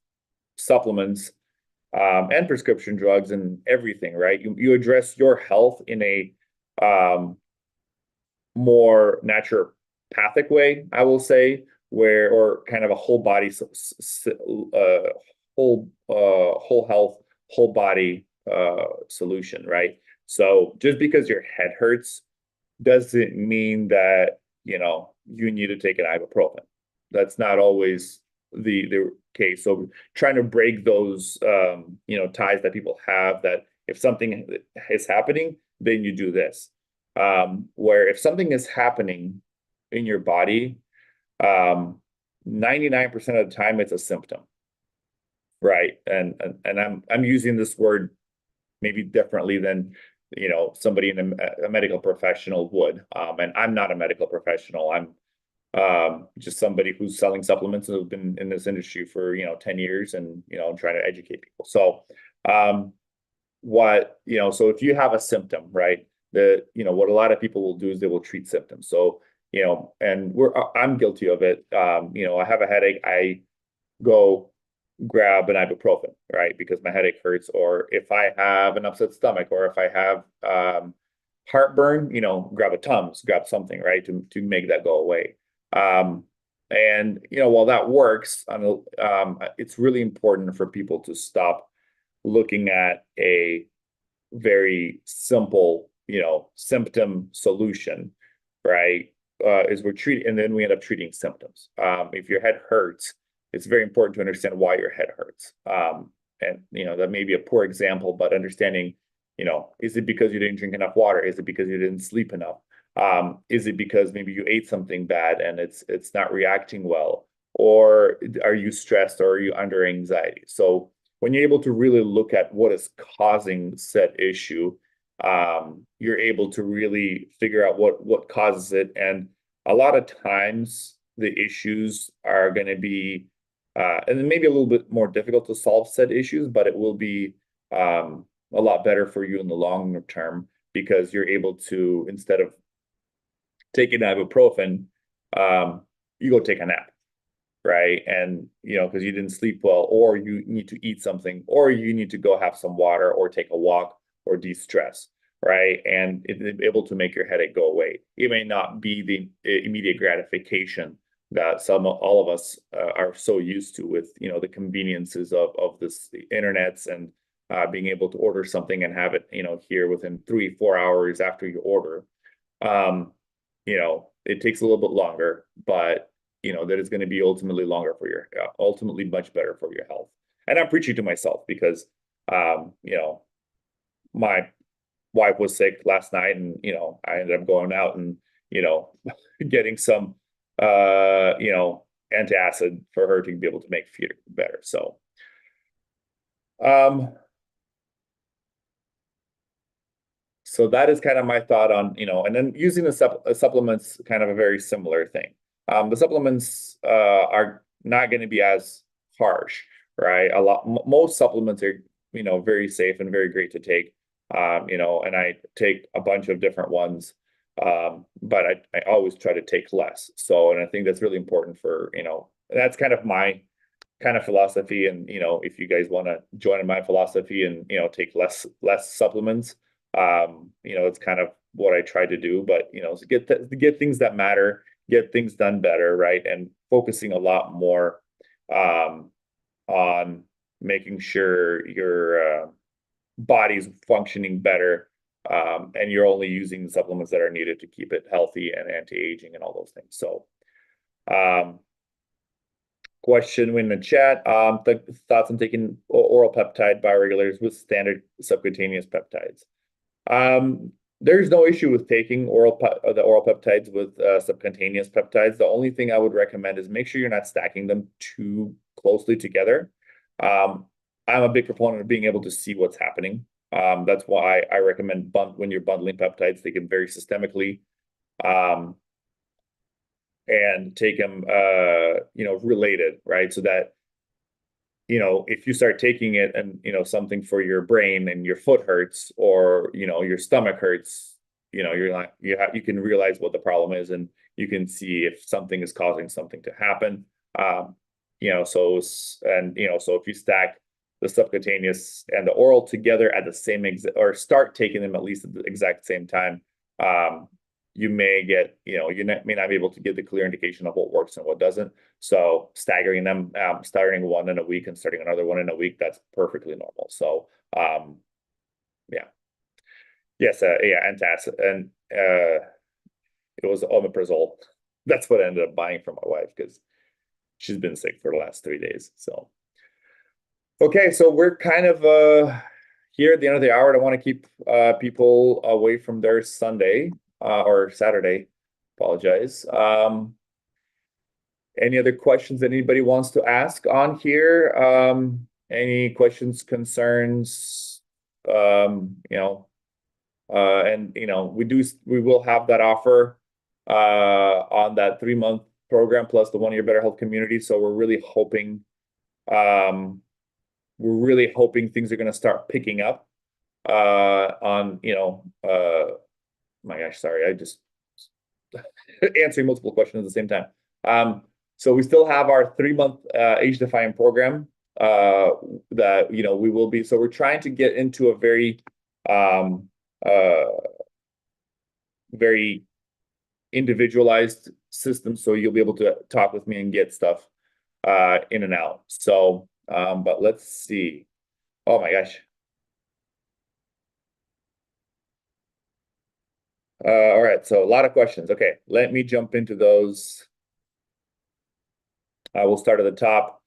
supplements and prescription drugs and everything, right? You address your health in a more naturopathic way, I will say, or kind of a whole body, whole health, whole body solution, right? So just because your head hurts doesn't mean that you need to take an ibuprofen. That's not always the case. So trying to break those ties that people have, that if something is happening, then you do this. Where if something is happening in your body, 99% of the time it's a symptom, right? And I'm using this word maybe differently than somebody in a medical professional would. And I'm not a medical professional. I'm just somebody who's selling supplements and who's been in this industry for 10 years and trying to educate people. So so if you have a symptom, right, what a lot of people will do is they will treat symptoms. So and I'm guilty of it. I have a headache, I go grab an ibuprofen, right, because my headache hurts, or if I have an upset stomach, or if I have heartburn, grab a Tums, grab something, right, to make that go away. And while that works, it's really important for people to stop looking at a very simple, symptom solution, right? Is we're treating, and then we end up treating symptoms. If your head hurts, it's very important to understand why your head hurts. And that may be a poor example, but understanding, is it because you didn't drink enough water? Is it because you didn't sleep enough? Is it because maybe you ate something bad and it's not reacting well? Or are you stressed, or are you under anxiety? So when you're able to really look at what is causing said issue, you're able to really figure out what causes it. And a lot of times the issues are going to be, and then maybe a little bit more difficult to solve said issues, but it will be a lot better for you in the long term, because you're able to, instead of taking ibuprofen, you go take a nap, right? And because you didn't sleep well, or you need to eat something, or you need to go have some water, or take a walk, or de-stress, right? And it's able to make your headache go away. It may not be the immediate gratification that all of us are so used to, with the conveniences of this, the internets, and being able to order something and have it here within 3-4 hours after you order. It takes a little bit longer, but that is going to be ultimately ultimately much better for your health. And I'm preaching to myself, because my wife was sick last night, and I ended up going out and getting some antacid for her to be able to make feel better. So so that is kind of my thought on, and then using the supplements, kind of a very similar thing. The supplements are not going to be as harsh, right? Most supplements are, very safe and very great to take. And I take a bunch of different ones, but I always try to take less. So, and I think that's really important for, that's kind of my kind of philosophy. And, if you guys want to join in my philosophy and, take less supplements, it's kind of what I try to do. But, to get things that matter, get things done better, right? And focusing a lot more on making sure your body's functioning better, and you're only using the supplements that are needed to keep it healthy and anti-aging and all those things. So, question in the chat, thoughts on taking oral peptide bioregulators with standard subcutaneous peptides. There's no issue with taking the oral peptides with subcutaneous peptides. The only thing I would recommend is make sure you're not stacking them too closely together. I'm a big proponent of being able to see what's happening. That's why I recommend when you're bundling peptides, take them very systemically, and take them, related, right? So that, if you start taking it and, something for your brain and your foot hurts or, your stomach hurts, you're not, you can realize what the problem is and you can see if something is causing something to happen. So if you stack the subcutaneous and the oral together at the same or start taking them at least at the exact same time, you may get, may not be able to get the clear indication of what works and what doesn't. So staggering them, starting one in a week and starting another one in a week, that's perfectly normal. So, yeah. Yes, antacid, and it was omeprazole. That's what I ended up buying for my wife because she's been sick for the last 3 days. So, okay, so we're kind of here at the end of the hour. I don't want to keep people away from their Sunday or Saturday. Apologize. Any other questions that anybody wants to ask on here? Any questions, concerns? And we will have that offer on that 3-month program plus the 1-year Better Health Community. So we're really hoping things are going to start picking up on my gosh, sorry, I just answering multiple questions at the same time. So we still have our 3-month age defying program that we will be. So we're trying to get into a very very individualized system, so you'll be able to talk with me and get stuff in and out. So but let's see. Oh my gosh. All right, so a lot of questions. Okay, let me jump into those. We'll start at the top.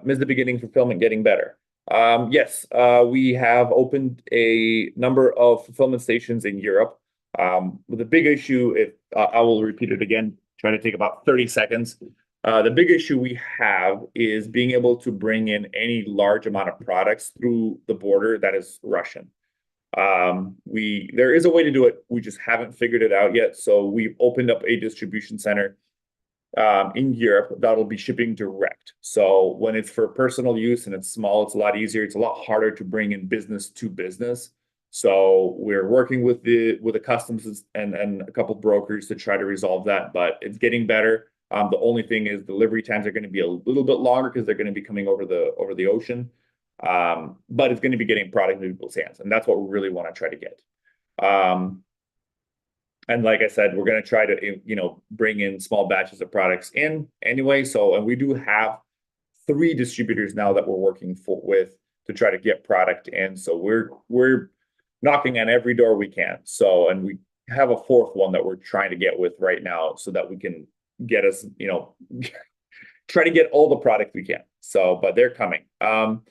Is the beginning fulfillment getting better? Yes, we have opened a number of fulfillment stations in Europe. With the big issue, I will repeat it again, try to take about 30 seconds. The big issue we have is being able to bring in any large amount of products through the border that is Russian. There is a way to do it. We just haven't figured it out yet. So we've opened up a distribution center in Europe that'll be shipping direct. So when it's for personal use and it's small, it's a lot easier. It's a lot harder to bring in business to business. So we're working with the customs and a couple brokers to try to resolve that, but it's getting better. The only thing is delivery times are going to be a little bit longer because they're going to be coming over the ocean. But it's going to be getting product in people's hands, and that's what we really want to try to get. And like I said, we're going to try to, bring in small batches of products in anyway. And we do have 3 distributors now that we're working with to try to get product in. So we're knocking on every door we can. So, and we have a 4th one that we're trying to get with right now so that we can get us, try to get all the product we can. So, but they're coming. So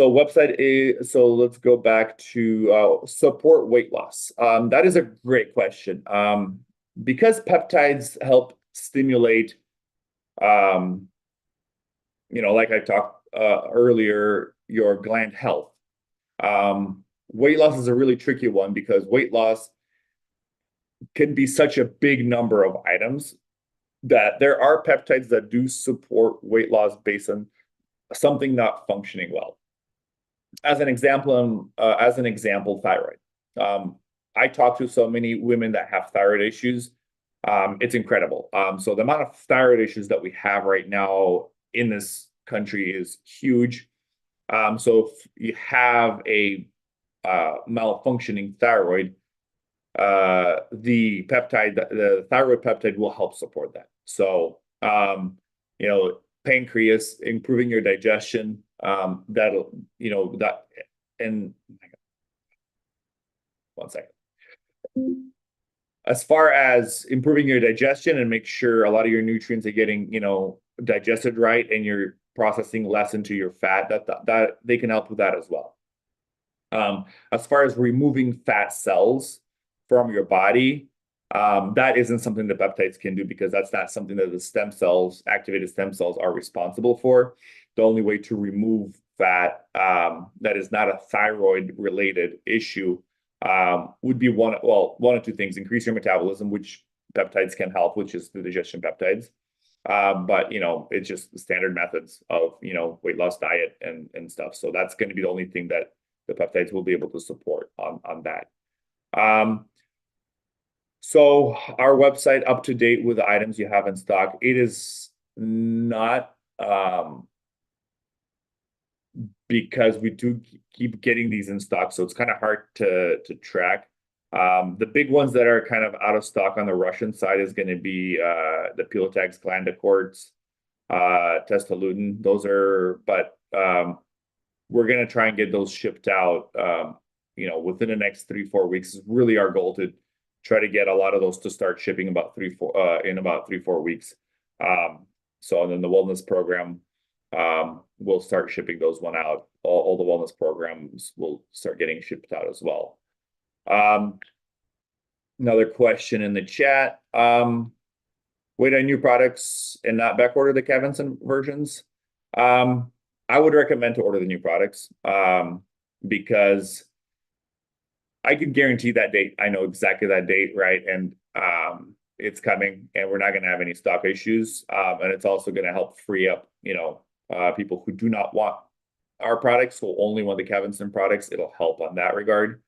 let's go back to support weight loss. That is a great question. Because peptides help stimulate, like I talked earlier, your gland health. Weight loss is a really tricky one because weight loss can be such a big number of items that there are peptides that do support weight loss based on something not functioning well. As an example, thyroid. I talk to so many women that have thyroid issues. It's incredible. So the amount of thyroid issues that we have right now in this country is huge. So if you have a malfunctioning thyroid, the thyroid peptide will help support that. So, pancreas, improving your digestion. That'll, you know, that, and one second. As far as improving your digestion and make sure a lot of your nutrients are getting, you know, digested right, and you're processing less into your fat, that they can help with that as well. As far as removing fat cells from your body, that isn't something that peptides can do, because that's not something that the stem cells, activated stem cells, are responsible for. The only way to remove fat that is not a thyroid related issue would be one of two things: increase your metabolism, which peptides can help, which is the digestion peptides. But you know, it's just the standard methods of, you know, weight loss diet and stuff. So that's going to be the only thing that the peptides will be able to support on that. So our website, up to date with the items you have in stock. It is not because we do keep getting these in stock, so it's kind of hard to track. The big ones that are kind of out of stock on the Russian side is going to be the Pilotax glandocords, Testaludin. Those are, but we're going to try and get those shipped out, you know, within the next 3-4 weeks. Is really our goal, to try to get a lot of those to start shipping in about 3-4 weeks. So, and then the wellness program, we'll start shipping those one out. All the wellness programs will start getting shipped out as well. Another question in the chat. Wait on new products and not back order the Kevinson versions. I would recommend to order the new products, because I can guarantee that date. I know exactly that date, right? And it's coming, and we're not going to have any stock issues. And it's also going to help free up, you know, people who do not want our products, who only want the Kevinson products. It'll help on that regard.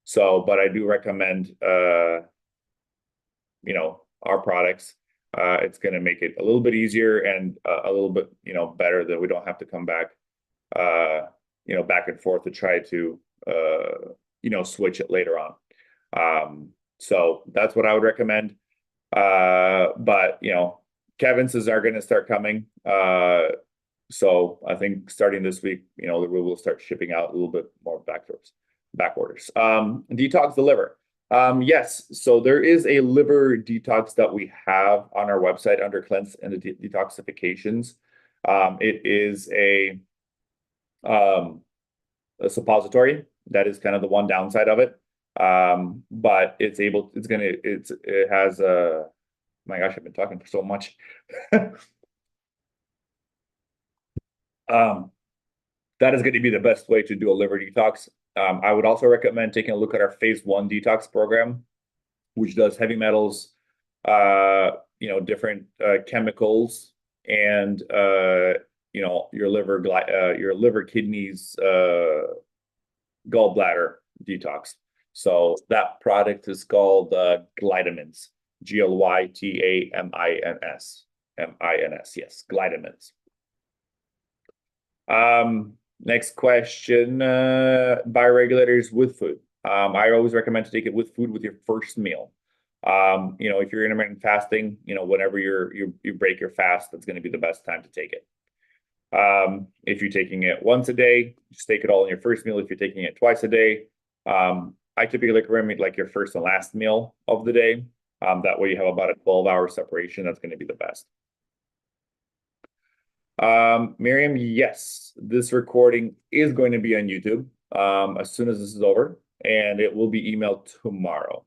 So, but I do recommend, you know, our products. It's going to make it a little bit easier and a little bit, you know, better, that we don't have to come back, you know, back and forth to try to, you know, switch it later on. So that's what I would recommend. But, you know, Kevinsons are going to start coming. So I think starting this week, you know, we will start shipping out a little bit more back orders. Detox the liver. Yes, so there is a liver detox that we have on our website under cleanse and the detoxifications. It is a suppository. That is kind of the one downside of it. But it has a, my gosh, I've been talking for so much. That is going to be the best way to do a liver detox. I would also recommend taking a look at our phase 1 detox program, which does heavy metals, you know, different chemicals, and you know, your liver, kidneys, gallbladder detox. So that product is called Glytamins, Glytamins, yes, Glytamins. Next question, bioregulators with food. I always recommend to take it with food with your first meal. You know, if you're intermittent fasting, you know, whenever you break your fast, that's going to be the best time to take it. If you're taking it once a day, just take it all in your first meal. If you're taking it twice a day, I typically recommend like your first and last meal of the day. That way you have about a 12-hour separation. That's going to be the best. Miriam, yes, this recording is going to be on YouTube as soon as this is over, and it will be emailed tomorrow.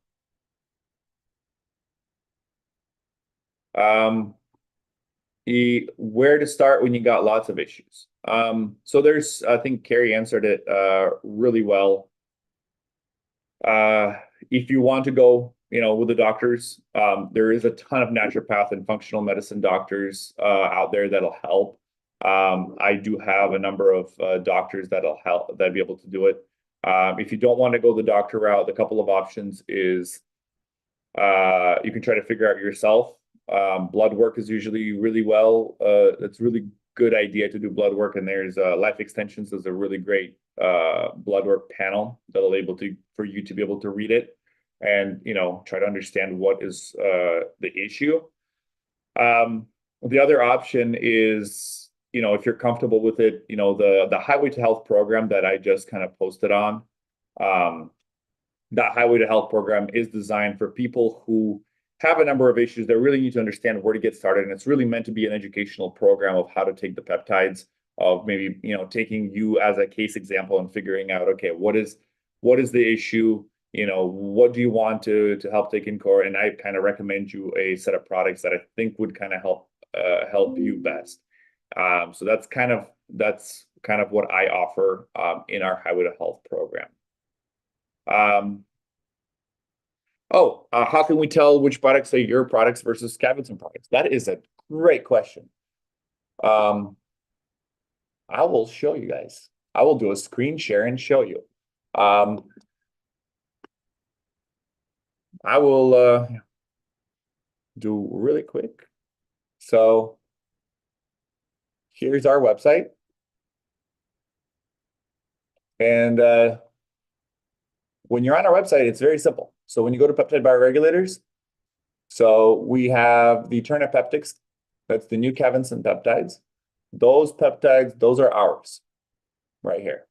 Where to start when you got lots of issues? So there's, I think Carrie answered it really well. If you want to go, you know, with the doctors, there is a ton of naturopath and functional medicine doctors out there that'll help. I do have a number of doctors that'll be able to do it. If you don't want to go the doctor route, the couple of options is you can try to figure out yourself. Blood work is usually really well. It's really good idea to do blood work, and there's Life Extensions is a really great blood work panel that'll for you to be able to read it and, you know, try to understand what is the issue. The other option is, if you're comfortable with it, the Highway to Health program that I just kind of posted on. That Highway to Health program is designed for people who have a number of issues that really need to understand where to get started. And it's really meant to be an educational program of how to take the peptides, of maybe, taking you as a case example and figuring out, okay, what is the issue? What do you want to help take in core? And I kind of recommend you a set of products that I think would kind of help you best. So that's kind of what I offer in our Highway to Health program. How can we tell which products are your products versus Cavinson products? That is a great question. I will show you guys. I will do a screen share and show you. I will do really quick. So here's our website. And when you're on our website, it's very simple. So when you go to peptide bioregulators, so we have the Ternapeptics, that's the new Cavinson peptides. Those peptides, those are ours right here.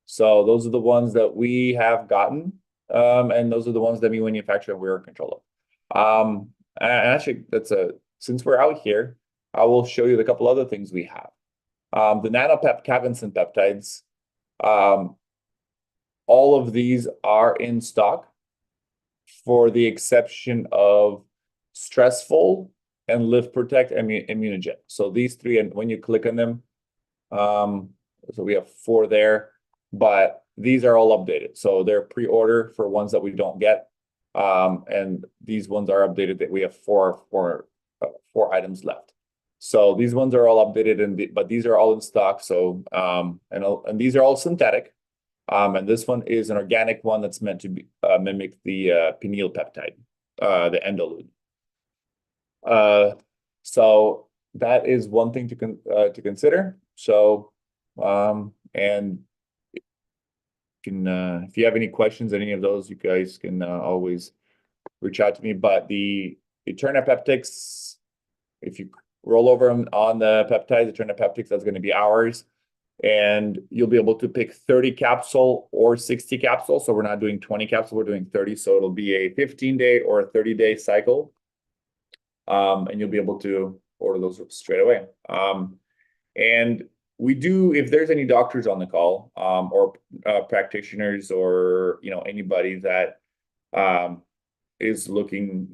So those are the ones that we have gotten, and those are the ones that we manufacture and we're in control of. And actually, since we're out here, I will show you the couple other things we have. The NanoPep Cavinson peptides, all of these are in stock, for the exception of Stressful and Live Protect Immunogen. So these three, and when you click on them, so we have 4 there, but these are all updated. So they're pre-order for ones that we don't get. And these ones are updated, that we have four items left. So these ones are all updated, but these are all in stock. So, and these are all synthetic. And this one is an organic one that's meant to be mimic the pineal peptide, the Endolute. So that is one thing to consider. So, and if you have any questions on any of those, you guys can always reach out to me. But the Ternapeptics, if you roll over on the peptides, the Ternapeptics, that's going to be ours. And you'll be able to pick 30 capsule or 60 capsule. So we're not doing 20 capsule, we're doing 30. So it'll be a 15-day or a 30-day cycle. And you'll be able to order those straight away. And we do, if there's any doctors on the call, or practitioners, or anybody that is looking,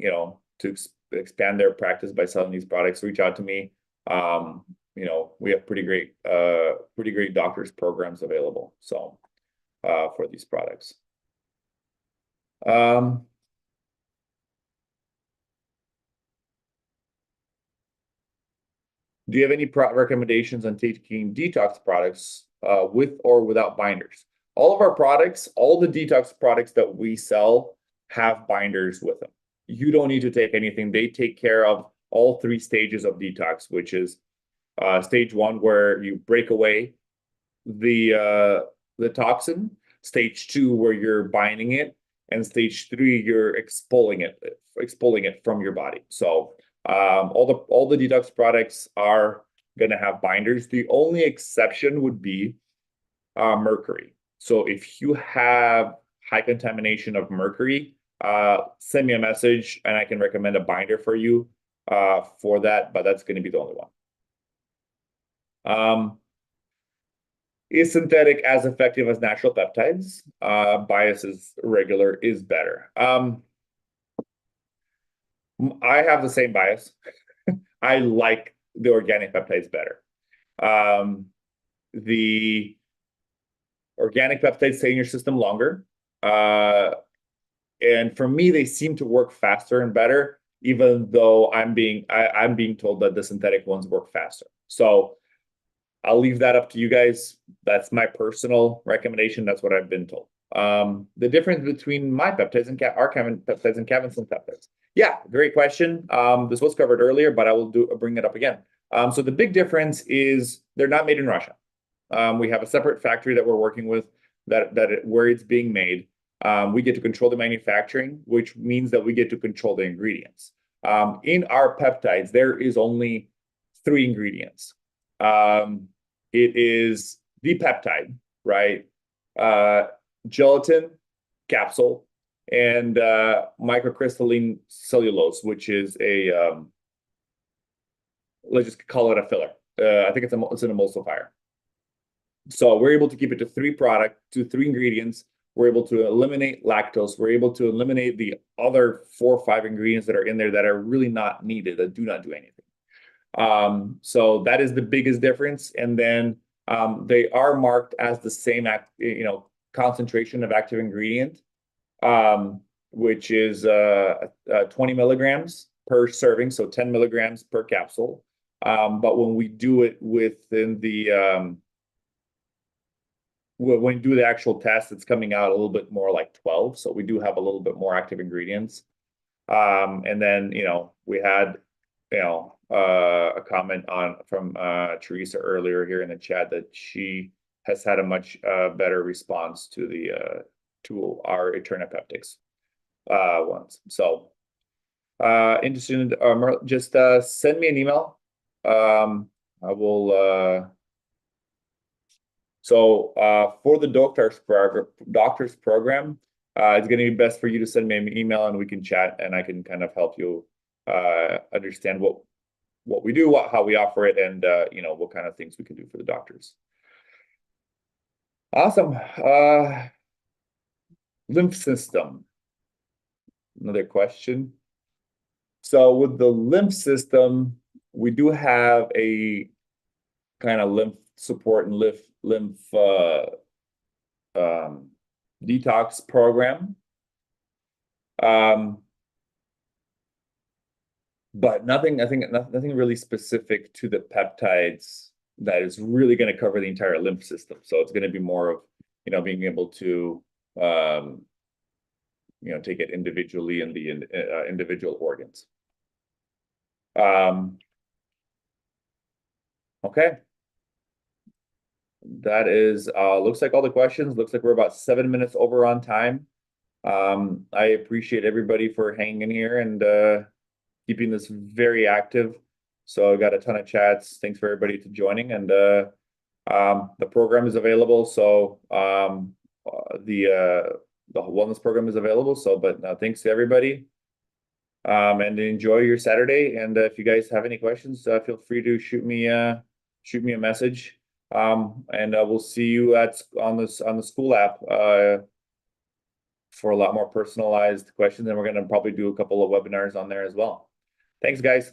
to expand their practice by selling these products, reach out to me. We have pretty great doctors programs available. So for these products. Do you have any recommendations on taking detox products with or without binders? All of our products, all the detox products that we sell have binders with them. You don't need to take anything. They take care of all 3 stages of detox, which is stage 1, where you break away the toxin, stage 2, where you're binding it, and stage 3, you're expelling it from your body. So all the detox products are going to have binders. The only exception would be mercury. So if you have high contamination of mercury, send me a message and I can recommend a binder for you for that, but that's going to be the only one. Is synthetic as effective as natural peptides? Bias is regular is better. I have the same bias. I like the organic peptides better. The organic peptides stay in your system longer. And for me, they seem to work faster and better, even though I'm being told that the synthetic ones work faster. So I'll leave that up to you guys. That's my personal recommendation. That's what I've been told. The difference between my peptides and our peptides and Cavinson peptides. Yeah, great question. This was covered earlier, but I will bring it up again. So the big difference is they're not made in Russia. We have a separate factory that we're working with where it's being made. We get to control the manufacturing, which means that we get to control the ingredients. In our peptides, there is only three ingredients. It is the peptide, right? Gelatin, capsule, and microcrystalline cellulose, which is a let's just call it a filler. I think it's an emulsifier. So we're able to keep it to three ingredients. We're able to eliminate lactose. We're able to eliminate the other 4 or 5 ingredients that are in there that are really not needed, that do not do anything. So that is the biggest difference. And then they are marked as the same concentration of active ingredient, which is 20 milligrams per serving, so 10 milligrams per capsule. But when we do it within the when you do the actual test, it's coming out a little bit more like 12. So we do have a little bit more active ingredients. And then, we had, a comment from Teresa earlier here in the chat that she has had a much better response to our Eternapeptics ones. So interested, just send me an email. I will. So for the doctor's program, it's going to be best for you to send me an email and we can chat and I can kind of help you understand what we do, how we offer it, and what kind of things we can do for the doctors. Awesome. Lymph system. Another question. So with the lymph system, we do have a kind of lymph support and lymph detox program. But nothing really specific to the peptides that is really going to cover the entire lymph system. So it's going to be more of, being able to, take it individually in the individual organs. Okay. That is, looks like all the questions. Looks like we're about 7 minutes over on time. I appreciate everybody for hanging in here and keeping this very active. So I got a ton of chats. Thanks for everybody to joining, and the program is available. So the wellness program is available. So, but thanks to everybody. And enjoy your Saturday. And if you guys have any questions, feel free to shoot me a message. And we'll see you on the school app for a lot more personalized questions. And we're going to probably do a couple of webinars on there as well. Thanks, guys.